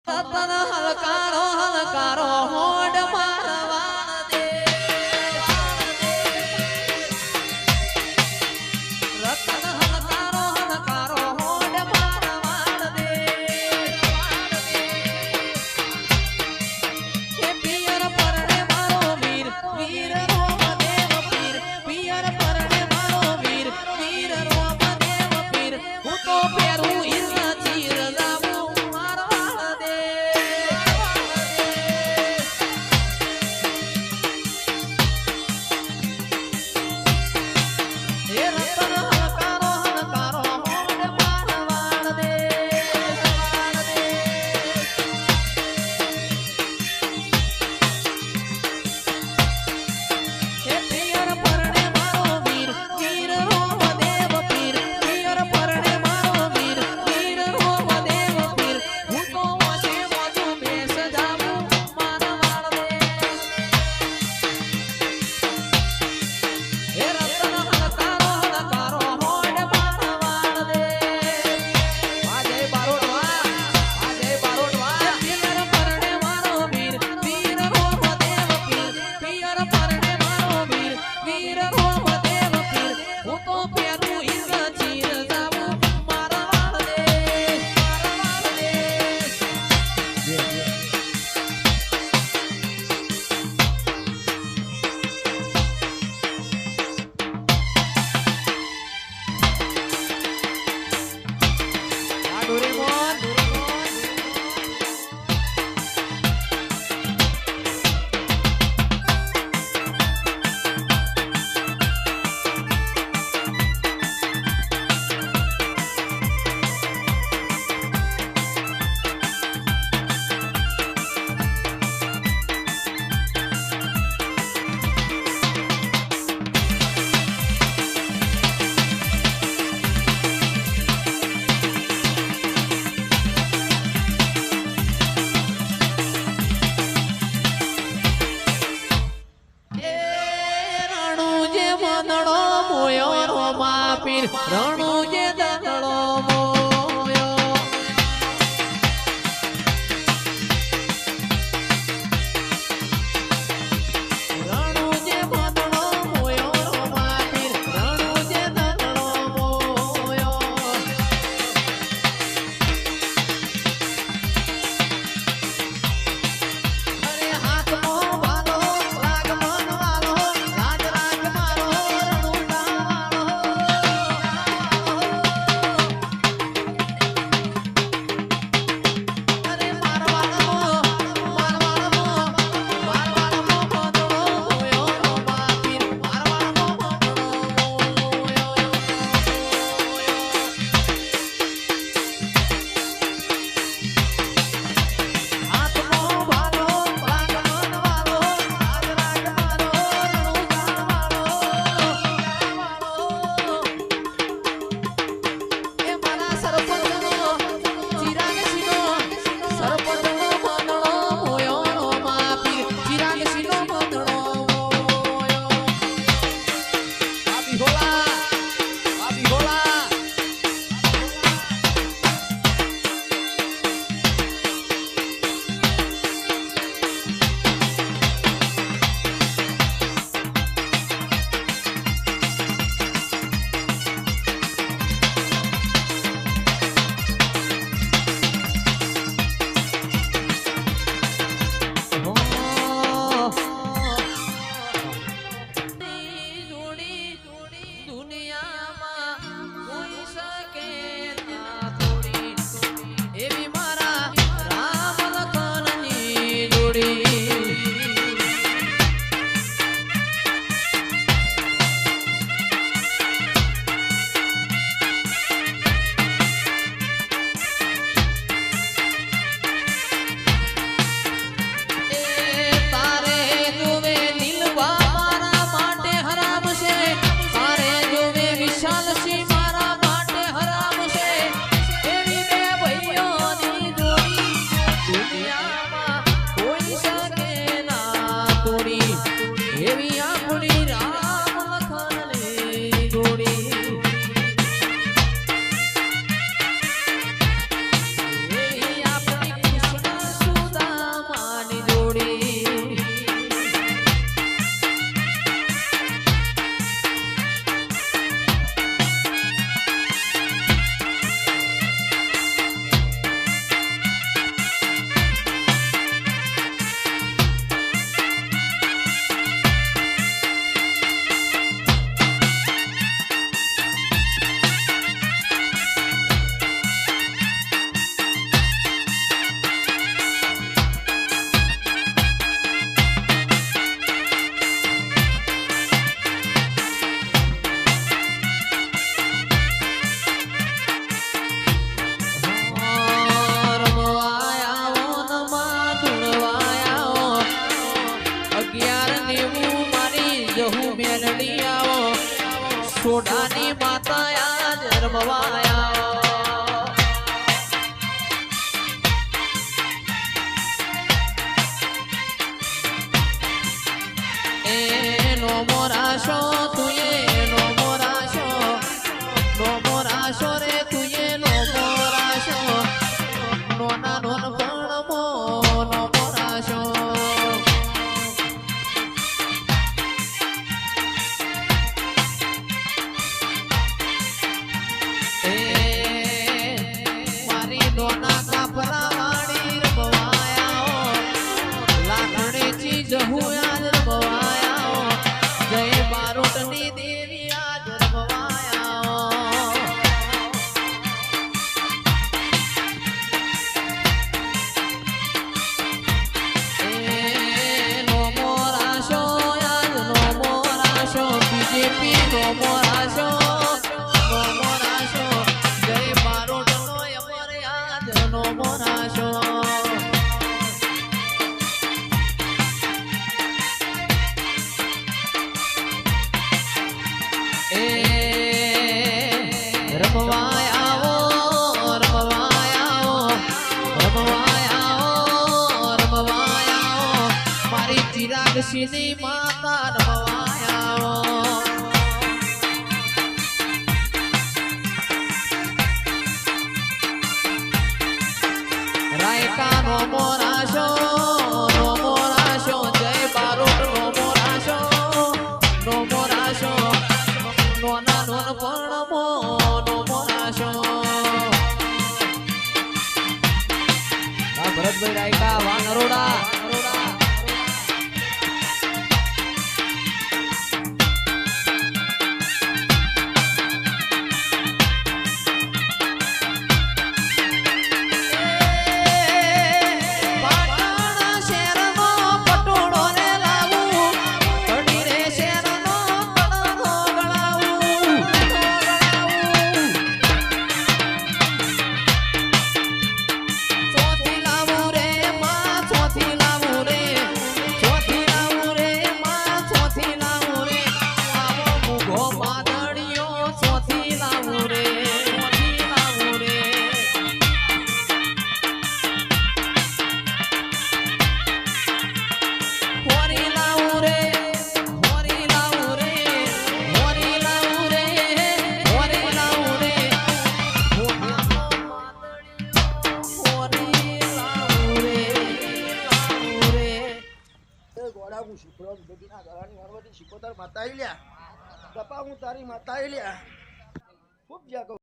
રતન હલકારો હલકારો હોડ મારવાણ દે રતન હલકારો હલકારો હોડ મારવાણ દે એ પિયર પરણે મારો વીર વીર રોમદેવ પીર પિયર પરણે મારો વીર વીર રોમદેવ પીર હું તો પેરું ઈર ચીર લાવું મારવાણ દે એ રતન હલકારો હલકારો હોડ મારવાણ દે એ પિયર પરણે મારો વીર વીર રોમદેવ પીર પિયર પરણે મારો વીર વીર રોમદેવ પીર હું તો વાંચે વાંચું બેસ જાવું મારવાણ દે એ રતન હલકારો હલકારો હોડ મારવાણ દે વાજે બારોટવા પિયર પરણે મારો વીર વીર રોમદેવ પીર પિયર પરણે મારો વીર વીર રોમદેવ પીર હું તો પેરું ઈર ચીર જાવું મારવાણ દે આ ડોરેમોન રણુજે મંદડો મોયો રોમા પીર રણુજે દંડળો મોયો રણુજે મંદડો મોયો રોમા પીર રણુજે દંડળો મોયો અરે હાથનો વાલો રાગ મન વાલો રાજ રાજ મારો રણુડા વાલો રમવાયા નો મોરાશો તુએ નો મોરાશો રે તુએ નો મોરાશો નોના નોન ભણમો નો મોરાશો મારી નોના કાપરા વાળી રમવાયા લાકડી ચીજ હું યાદ રમવાયા જય બારોટની દેવી આજ રમવાયા નો મોરાશો યાદ નો મોરાશો બીજેપી નો મોરાશો જય બારોટનો અમર યાદ નો મોરાશો મારી ચિરાગ સિંહની માતા રમવાયા રાયકા નો મોરાશો જય બારોટ નો મોરાશો નોના નોન ભણમો નો મોરાશો ભરતભાઈ રાયકા વા નરોડા માતા લ્યા કપા હું તારી માતા લ્યા ખૂબ જાગો